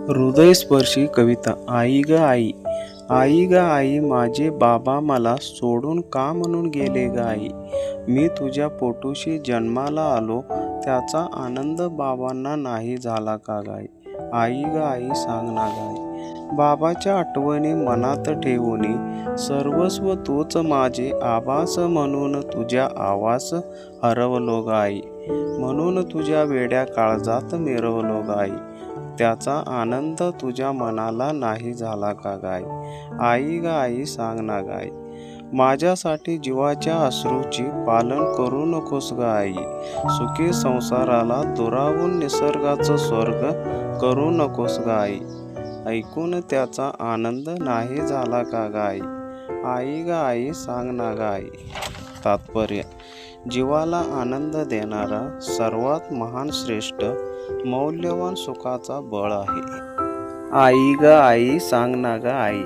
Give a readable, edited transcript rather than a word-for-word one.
हृदयस्पर्शी कविता. आई ग आई, आई ग आई, माझे बाबा मला सोडून का म्हणून गेले ग आई. मी तुझ्या पोटोशी जन्माला आलो, त्याचा आनंद बाबांना नाही झाला का गाई. आई ग आई, सांग ना गाई. बाबाच्या आठवणी मनात ठेवूनी, सर्वस्व तूच माझे आभास म्हणून तुझ्या आवास हरवलो गाई. म्हणून तुझ्या वेड्या काळजात मिरवलो गाई. त्याचा आनंद तुझ्या मनाला नाही झाला का गाय. आई ग आई, सांग ना गाय. माझ्यासाठी जीवाच्या अश्रूची पालन करू नकोस ग आई. सुखी संसाराला दुरावून निसर्गाचं स्वर्ग करू नकोस ग आई. ऐकून त्याचा आनंद नाही झाला का गाई. आई ग आई, सांग ना गाई. तात्पर्य: जीवाला आनंद देणारा सर्वात महान, श्रेष्ठ, मौल्यवान सुखाचा बळ आहे. आई ग आई, सांग ना ग आई.